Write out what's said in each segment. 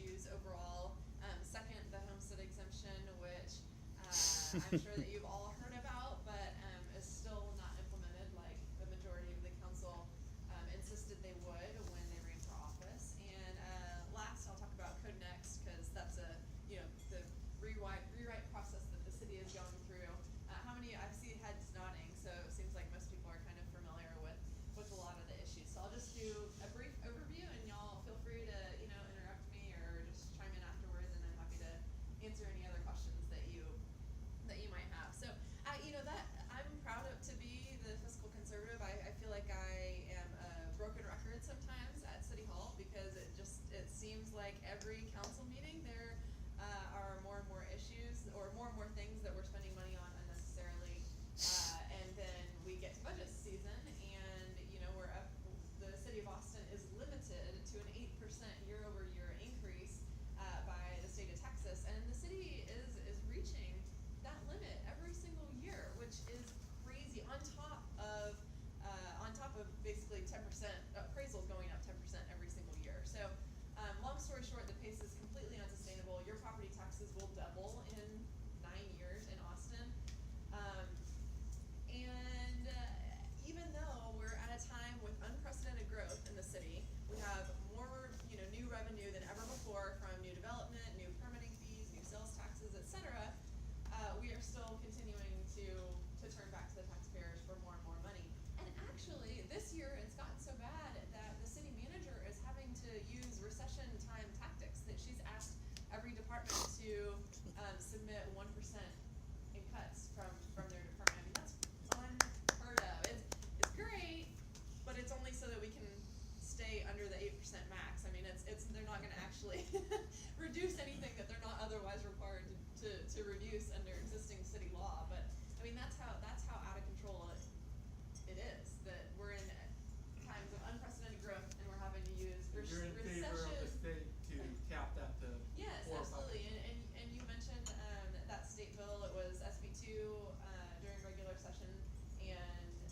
issues overall. Second, the homestead exemption, which I'm sure that you've all heard about, but is still not implemented like the majority of the council insisted they would when they ran for office. And last, I'll talk about Code Next, because that's the rewrite process that the city is going through. I see heads nodding, so it seems like most people are kind of familiar with a lot of the issues. So I'll just do a brief overview, and y'all feel free to interrupt me or just chime in afterwards, and I'm happy to answer any other questions that you might have. So that I'm proud of to be the fiscal conservative. I feel like I am a broken record sometimes at City Hall, because it seems like every council meeting there are more and more issues or more things that we're spending money on unnecessarily, and then we get to budget season, and we're up. The city of Austin is limited to an 8% year-over-year increase by the state of Texas, and the city is reaching that limit every single year, which is crazy. On top of basically 10% appraisals going up 10% every single year. So, long story short, the pace is completely unsustainable. Your property taxes will double in 9 years in Austin. And even though we're at a time with unprecedented growth in the city, we have more new revenue than ever before from new development, new permitting fees, new sales taxes, etc. We are still continuing to turn back to the taxpayers for more and more money. And actually, this year it's gotten so bad that the city manager is having to use recession time tactics, that she's asked every department to submit 1% in cuts from their department. I mean, that's unheard of. It's great, but it's only so that we can stay under the 8% max. I mean, they're not going to actually reduce anything that they're not otherwise required to reduce under existing city law. But I mean, that's how out of control it is. That we're in times of unprecedented growth, and we're having to use You're in recession. favor of the state to cap that to Yes, 4 or 5%. absolutely. And you mentioned that state bill. It was SB2 during regular session, and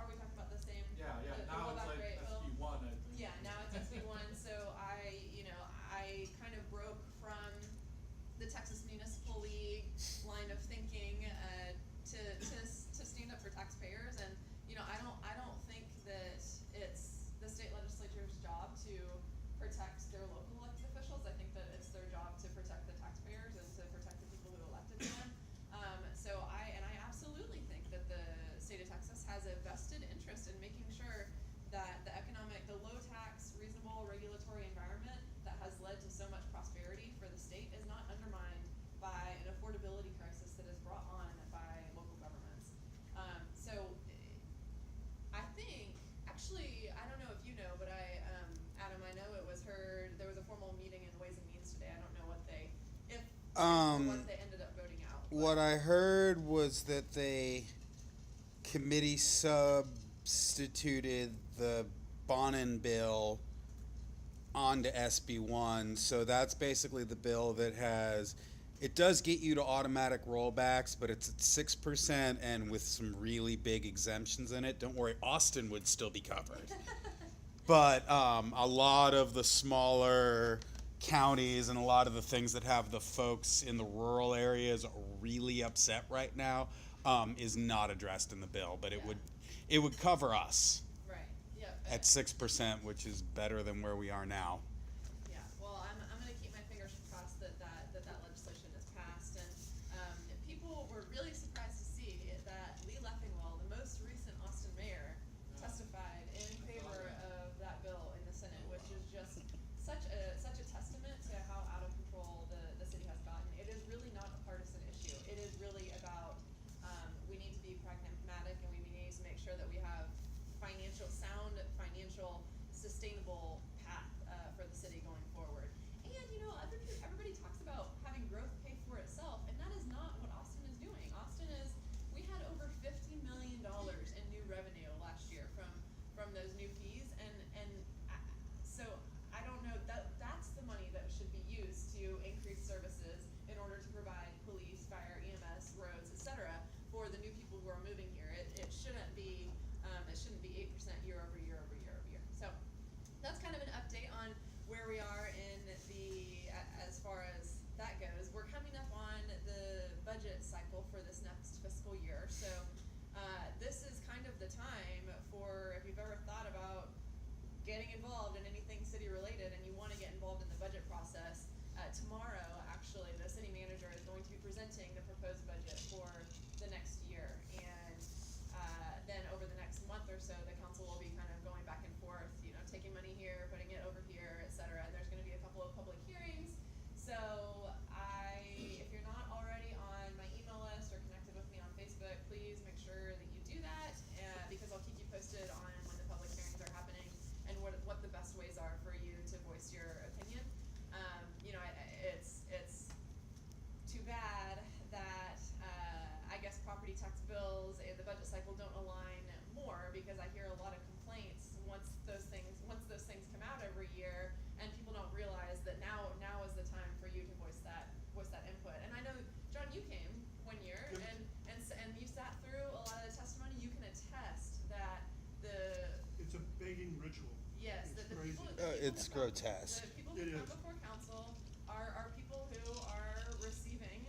are we talking about the same? Yeah. The Now it's like rate bill? SB1, I think. Yeah, now it's SB1. So I kind of broke from the Texas Municipal League line of thinking to stand up for taxpayers, and I don't think that it's the state legislature's job to protect their local elected officials. I think that it's their job to protect the taxpayers and to protect the people who elected them. So I absolutely think that the state of Texas has a vested interest in making sure that the low tax, reasonable regulatory environment that has led to so much prosperity for the state is not undermined by an affordability crisis that is brought on by local governments. So I think, actually, I don't know if you know, but Adam, I know it was heard, there was a formal meeting in Ways and Means today. I don't know what they ended up voting out. What I heard was that they committee substituted the Bonin bill onto SB1, so that's basically the bill that it does get you to automatic rollbacks, but it's at 6% and with some really big exemptions in it. Don't worry, Austin would still be covered. But a lot of the smaller counties and a lot of the things that have the folks in the rural areas really upset right now is not addressed in the bill, but it would cover us. Right. Yep. At 6%, which is better than where we are now. Yeah. Well, I'm going to keep my fingers crossed that legislation is passed, and people were really surprised to see that Lee Leffingwell, the most recent Austin mayor, testified in favor of that bill in the Senate, which is just such a testament to how out of control the city has gotten. It is really not a partisan issue. It is really about we need to be pragmatic, and we need to make sure that we have financial sustainable path for cycle for this next fiscal year. So this is kind of the time for, if you've ever thought about getting involved in anything city related and you want to get involved in the budget process, tomorrow actually the city manager is going to be presenting the proposed budget for the next year, and then over the next month or so the council will be kind of going back and forth, you know, taking money here, putting it over here, etc. And there's going to be a couple of public hearings. So if you're not already on my email list or connected with me on Facebook, please make sure that you do that, because I'll keep you posted on when the public hearings are happening and what the best ways are for you to voice your opinion. You know, it's too bad that I guess property tax bills and the budget cycle don't align more, because I hear a lot of complaints once those things come out every year, and people don't realize that now is the time for you to voice that input. And I know, John, you came one year, Yep. and you sat through a lot of the testimony. You can attest that It's a begging ritual. yes, It's the crazy. people who It's come- grotesque. The people It who come is. before council are people who are receiving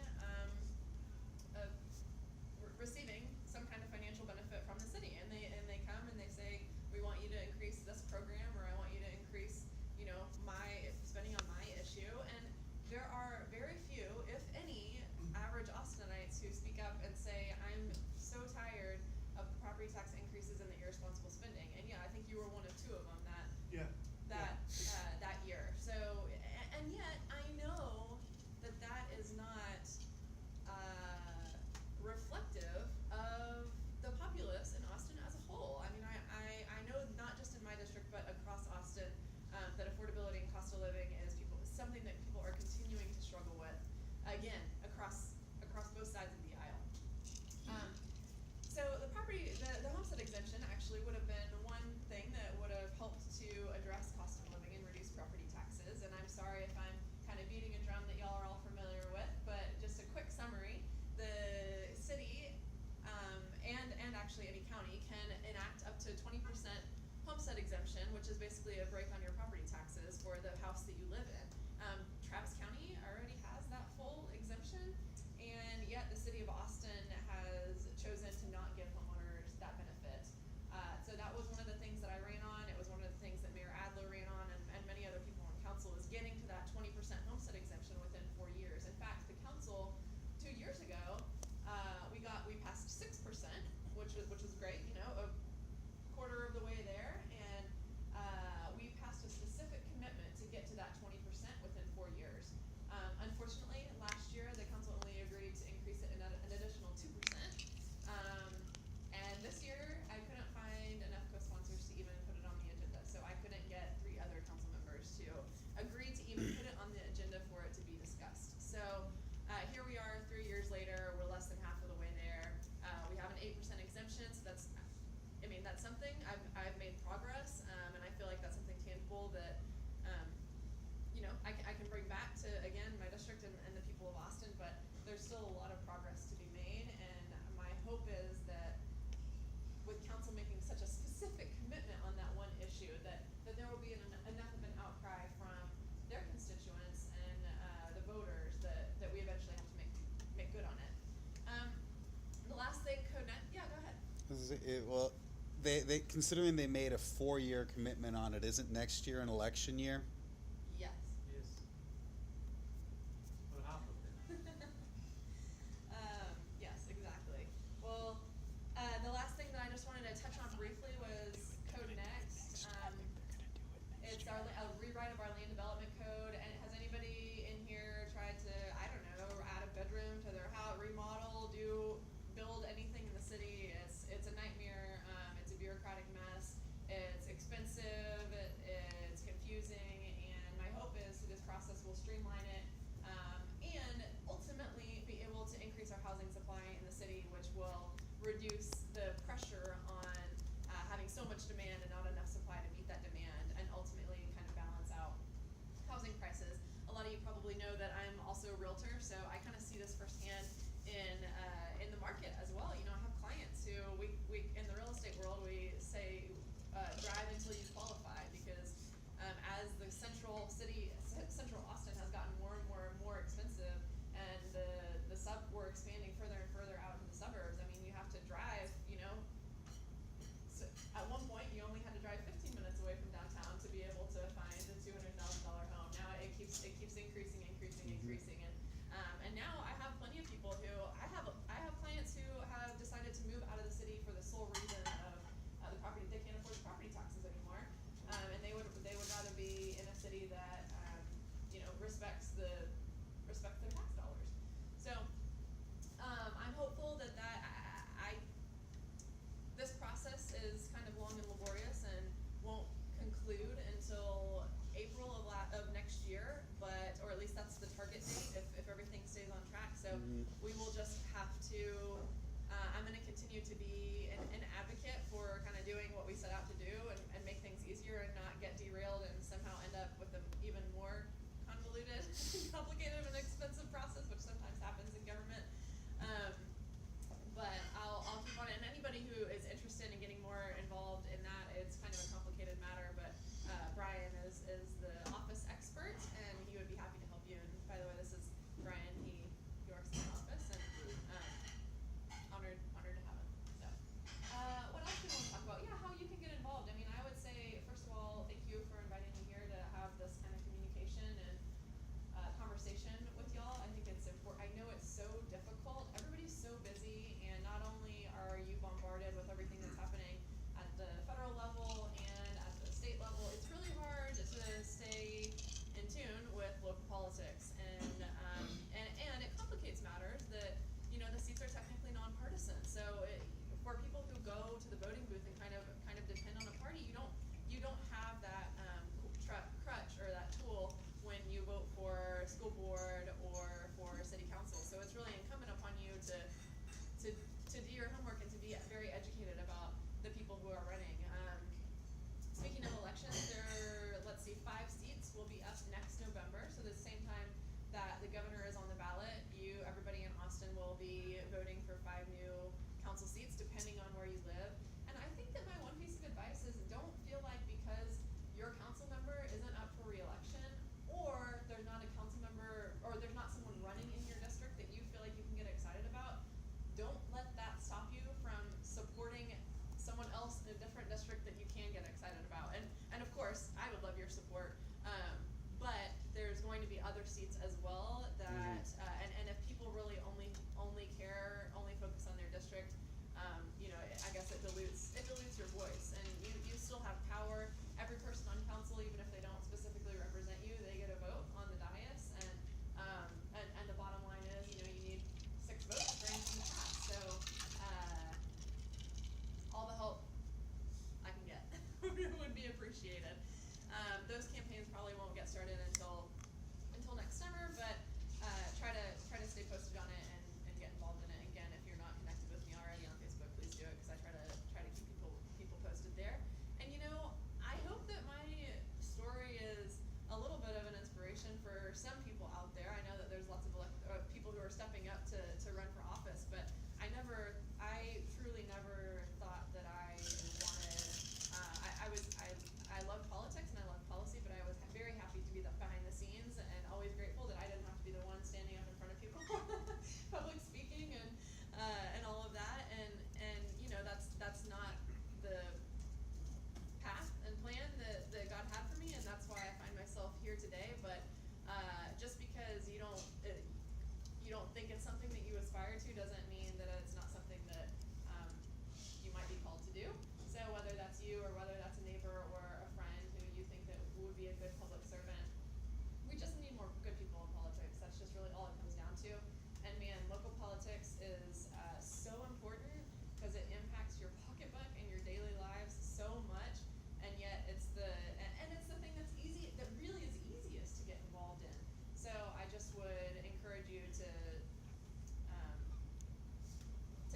some kind of financial benefit from the city, and they come and they say, we want you to increase this program, or I want you to increase, you know, my spending on my issue. And there are very few, if any, average Austinites who speak up and say, I'm so tired of the property tax increases and the irresponsible spending. And yeah, I think you were one of two of them Yeah. that year. So, and yet I know that is not reflective of the populace in Austin as a whole. I mean, I know not just in my district but across Austin that affordability and cost of living is something that people are continuing to struggle with, again, across both sides of the aisle. So the homestead exemption actually would have been one thing that would have helped to address cost of living and reduce property taxes. And I'm sorry if I'm kind of beating a drum that y'all are all familiar with, but just a quick summary: the city and actually any county can enact up to 20% homestead exemption, which is basically a break on your property taxes for the house that you live in. Travis County already has that full exemption, and yet the city of Austin has chosen to not give homeowners that benefit. So that was one of the things that I ran on. It was one of the things that Mayor Adler ran on, and many other people on council, is getting to that 20% homestead exemption within 4 years. In fact, the council 2 years ago, we passed 6%, which was great, you know, a quarter of the way there, and we passed a specific commitment to get to that 20% within 4 years. Unfortunately, last year the council only agreed to increase it an additional 2%. And this year I couldn't find enough co-sponsors to even put it on the agenda, so I couldn't get 3 other council members to agree to even put it on the agenda for it to be discussed. So here we are 3 years later. We're less than half of the way there. We have an 8% exemption, so that's something. I've made progress, and I feel like that's something tangible that you know, I can bring back to, again, my district and the people of Austin. But there's still a lot of progress to be made, and my hope is that with council making such a specific commitment on that one issue, that there will be enough of an outcry from their constituents and the voters that we eventually have to make good on it. The last thing, yeah, go ahead. Well, they considering they made a 4-year commitment on it, isn't next year an election year? Yes. Yes. What happened then? Yes, exactly. Well, the last thing that I just wanted to touch on briefly was Code Next. It's a rewrite of our land development code. And has anybody in here tried to, I don't know, add a bedroom to their house, remodel, build anything in the city? It's a nightmare. It's a bureaucratic mess. It's expensive. It's confusing. And my hope is that this process will streamline it, and ultimately be able to increase our housing supply in the city, which will reduce the pressure on having so much demand and not enough supply to meet that demand, and ultimately kind of balance out housing prices. A lot of you probably know that I'm also a realtor, so I kind of see this firsthand in the market as well. You know, I have clients who we in the real estate world, we say drive until you qualify, because as the central Austin has gotten more and more expensive, and the sub, we're expanding further it's really incumbent upon you to do your homework and to be very educated about the people who are running. Speaking of elections, let's see, 5 seats will be up next November. So the same time that the governor is on the ballot, everybody in Austin will be voting for 5 new council seats, depending on where you live. And I think that my one piece of advice is don't feel like because your council member isn't up for re-election, or there's not a council member, or there's not someone running in your district that you feel like you can get excited about, don't let that stop you from supporting someone else in a different district that you can get excited about. And of course, I would love your support, but there's going to be other seats as well that, and if people really only focus on their district, I guess it dilutes your voice, and you still have power. Every person on council, even if they don't specifically represent you, they get a vote on the dais, and the bottom line is, you need 6 votes for anything to pass. So, all the help I can get would be appreciated. Those campaigns probably won't get started until next summer, but try to stay posted on it and get involved in it. Again, if you're not connected with me already on Facebook, please do it, because I try to keep people posted there. And I hope that my story is a little bit of an inspiration for some people out there. I know that there's lots of people who are stepping up to run for office, but I truly never thought that I wanted. I love politics and I love policy, but I was very happy to be behind the scenes, and always grateful that I didn't have to be the one standing up in front of people, public speaking and all of that. And that's not the path and plan that God had for me, and that's why I find myself here today. But just because you don't think it's something that you aspire to doesn't mean that it's not something that you might be called to do. So whether that's you or whether that's a neighbor or a friend who you think that would be a good public servant, we just need more good people in politics. That's just really all it comes down to. And man, local politics is so important because it impacts your pocketbook and your daily lives so much. And yet it's the thing that's easy, that really is easiest to get involved in. So I just would encourage you to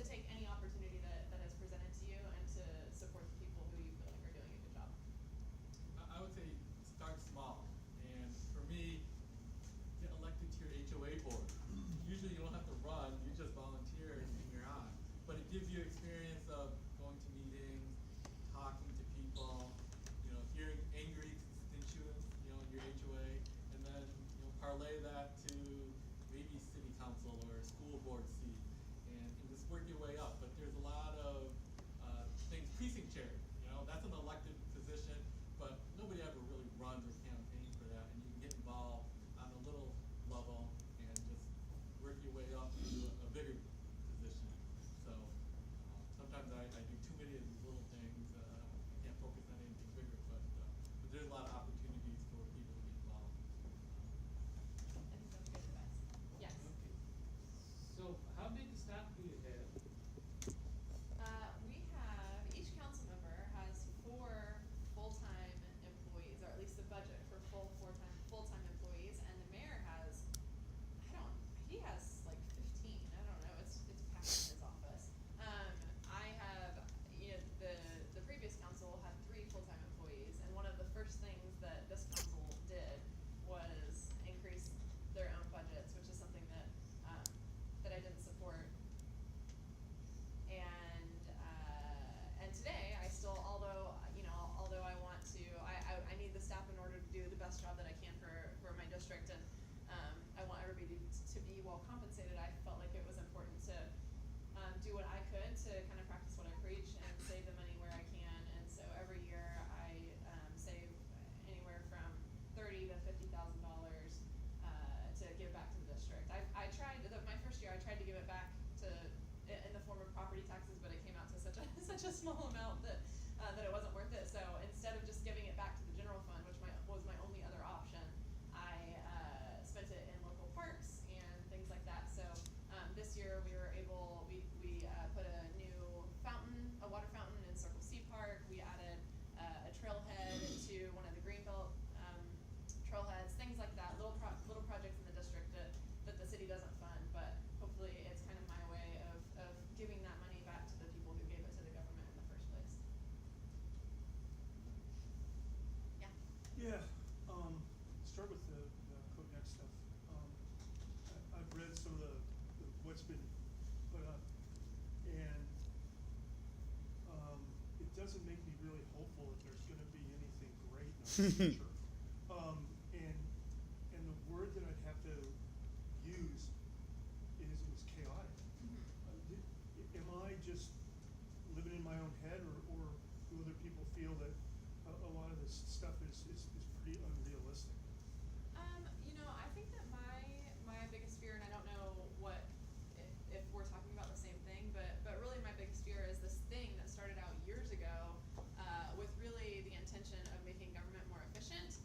take any opportunity that is presented to you and to support the people who you feel like are doing a good job. I would say start small, and for me, get elected to your HOA board. Usually you don't have to run, you just volunteer and you're on. But it gives you experience of going to meetings, talking to people, hearing angry constituents, in your HOA, and then parlay that to maybe city council or school board seat, and just work your way up. But there's a lot of things, precinct chair, that's an elected position, but nobody ever really runs or campaigns for that, and you can get involved on a little level and just work your way up to a bigger position. So sometimes I do too many of these little things. I can't focus on anything bigger, but there's a lot of opportunities for people to get involved. I think that's good advice. Yes. Okay. So how big a staff do you have? We have, each council member has 4 full-time employees, or at least the budget for full-time employees, and the mayor has, he has like 15. I don't know. It's packed in his office. I have, the previous council had 3 full-time employees, and one of the first things that this council did was increase their own budgets, which is something that I didn't support. And today I still, although I want to, I need the staff in order to do the best job that I can for my district, and I want everybody to be well compensated. I felt like it was important to do what I could to kind of practice what I preach and save the money where I can. And so every year I save anywhere from $30,000 to $50,000 to give back to the district. I tried, my first year I tried to give it back in the form of property taxes, but it came out to such a small amount that it wasn't worth it. So instead of just giving it back to the general fund, which was my only other option, I spent it in local parks and things like that. So this year we put a new water fountain in Circle C Park. We added a trailhead to one of the Greenbelt trailheads, things like that, little projects in the district that the city doesn't fund, but hopefully that stuff. I've read some of what's been put up, and it doesn't make me really hopeful that there's gonna be anything great in our future. And the word that I'd have to use is chaotic. Am I just living in my own head, or do other people feel that a lot of this stuff is pretty unrealistic? I think that my biggest fear, and I don't know if we're talking about the same thing, but really my biggest fear is this thing that started out years ago with really the intention of making government more efficient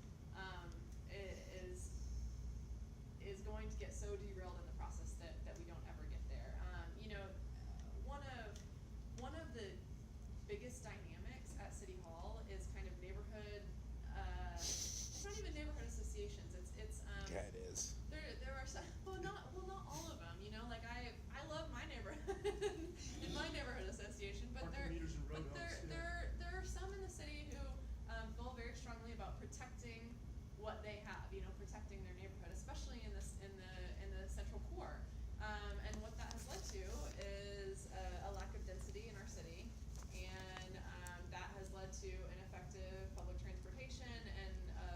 is going to get so derailed in the process that we don't ever get there. One of the biggest dynamics at City Hall is kind of neighborhood. It's not even neighborhood associations. It's Yeah, it is. There are some. Not all of them. Like I love my neighborhood in my neighborhood association, but Parking meters and road humps, yeah. there are some in the city who feel very strongly about protecting what they have. Protecting their neighborhood, especially in the central core. And what that has led to is a lack of density in our city, and that has led to ineffective public transportation and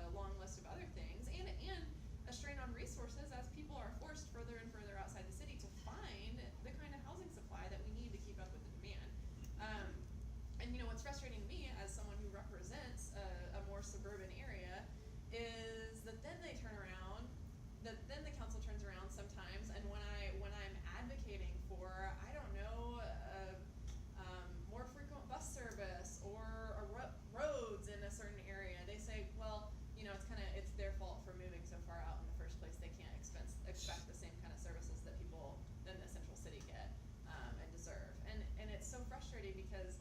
a long list of other things, and a strain on resources as people are forced further and further outside the city to find the kind of housing supply that we need to keep up with the demand. And what's frustrating to me as someone who represents a more suburban area is that then they turn around, then the council turns around sometimes, and when I'm advocating for, I don't know, more frequent bus service or roads in a certain area, they say, well, it's their fault for moving so far out in the first place. They can't expect the same kind of services that people in the central city get and deserve. And it's so frustrating because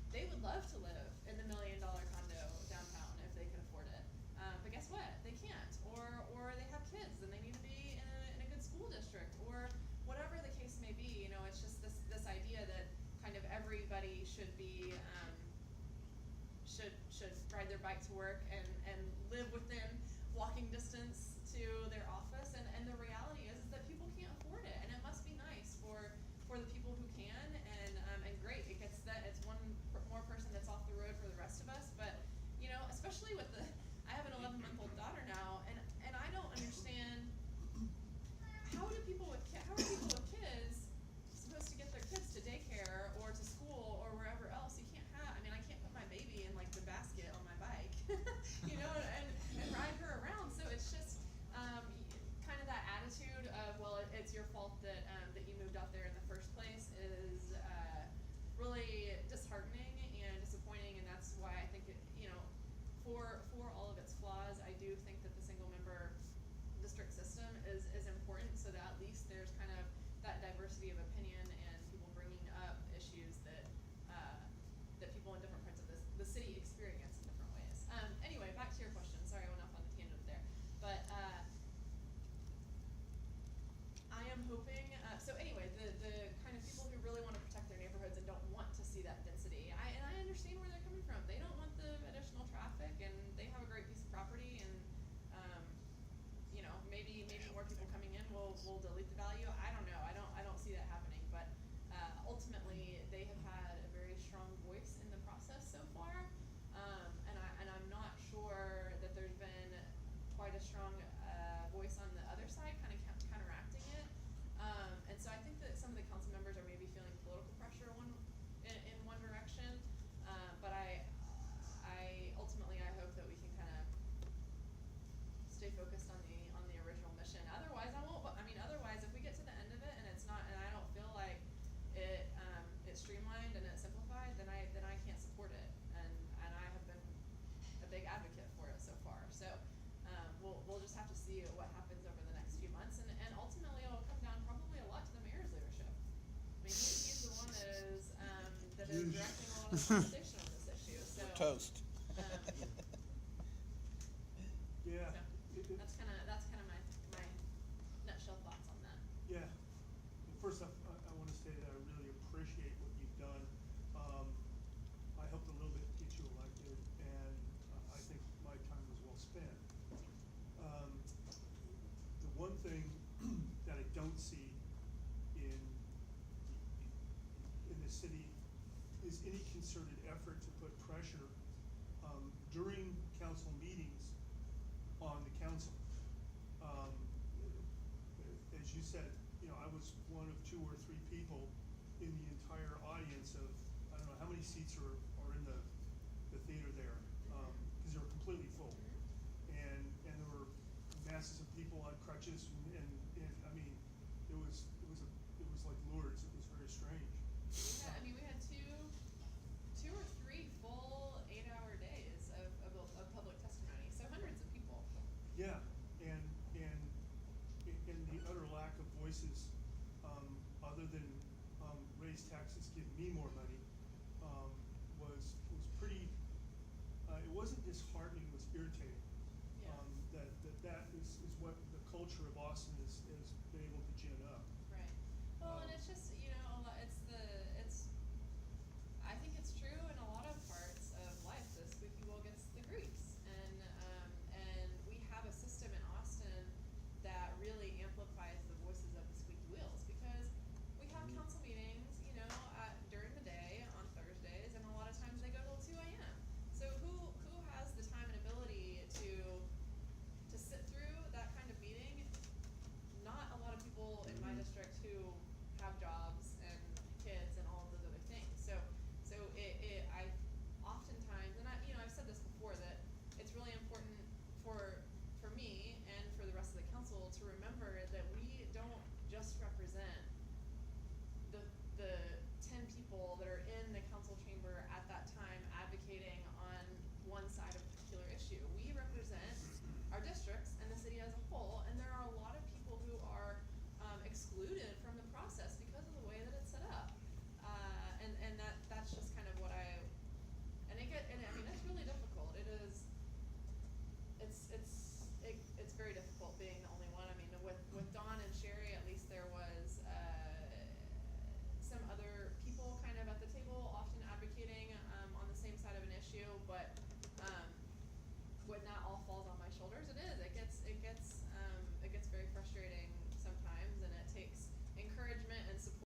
they would love to live in the $1 million condo downtown if they could afford it. But guess what? They can't. Or they have kids and they need to be in a good school district, or whatever the case may be. It's just this idea that kind of everybody should be should ride their bike to work and live within walking distance to their office, and the reality is that people can't afford it, and it must be nice for the people who can, and great, it's one more person that's off the road for the rest of us. But especially with I have an 11-month-old daughter now, and I don't understand how are people with kids supposed to get their kids to daycare or to school or wherever else. I can't put my baby in like the basket on my bike, and ride her around. So it's just kind of that attitude of, well, it's your fault that you moved out there in the first place is really disheartening and disappointing, and that's why I think for all of its flaws, I do think that the single member district system is important, so that at least there's kind of that diversity of opinion and people bringing up issues that people in different parts of the city experience in different ways. Anyway, back to your question. Sorry, I went off on a tangent there, but I am hoping. So anyway, the kind of people who really want to protect their neighborhoods and don't want to see that density, I understand where they're coming from. They don't want the additional traffic, and they have a great piece of property, and maybe more people coming in will dilute the value. I don't know. I don't see that happening, but ultimately they have had a very strong voice in the process so far, and I'm not sure that there's been quite a strong voice on the other side, kind of counteracting it. And so I think that some of the council members are maybe feeling political pressure in one direction, but I ultimately I hope that we can kind of stay focused on the original mission. Otherwise, I won't. Otherwise, if we get to the end of it and it's not, and I don't feel like it's streamlined and it's simplified, then I can't support it. And I have been a big advocate for it so far. So we'll just have to see what happens over the next few months, and ultimately it'll come down probably a lot to the mayor's leadership. He's the one that is directing a lot of the conversation on this issue. So Toast. Yeah. So that's kind of my nutshell thoughts on that. Yeah. Well, first off, I want to say that I really appreciate what you've done. I helped a little bit get you elected, and I think my time was well spent. thing that I don't see in the city is any concerted effort to put pressure during council meetings on the council. As you said, you know, I was one of 2 or 3 people in the entire audience of, I don't know how many seats are in the theater there, because they were completely full. And there were masses of people on crutches, and I mean, it was like Lourdes. It was very strange. We had two or three full 8-hour days of public testimony, so hundreds of people. Yeah, and the utter lack of voices, other than raise taxes, give me more money, was pretty. It wasn't disheartening; it was irritating. Yeah. That is what the culture of Austin has been able to gin up. Right. Well, and it's just, you know, I think it's true in a lot of parts of life. The squeaky wheel gets the grease, and we have a system in Austin that really amplifies the voices of the squeaky wheels, because we have council meetings, you know, during the day on Thursdays, and a lot of times they go till 2 a.m. So who has the time and ability to sit through that kind of meeting? Not a lot of people in my district who have jobs and kids and all of those other things. So I oftentimes, and I've said this before, that it's really important for me and for the rest of the council to remember that we don't just represent the 10 people that are in the council chamber at that time advocating on one side of a particular issue. We represent our districts and the city as a whole, and there are a lot of people who are excluded from the process because of the way that it's set up. And that's just kind of what it's really difficult. It's very difficult being the only one. I mean, with Dawn and Sherry, at least there was some other people kind of at the table often advocating on the same side of an issue, but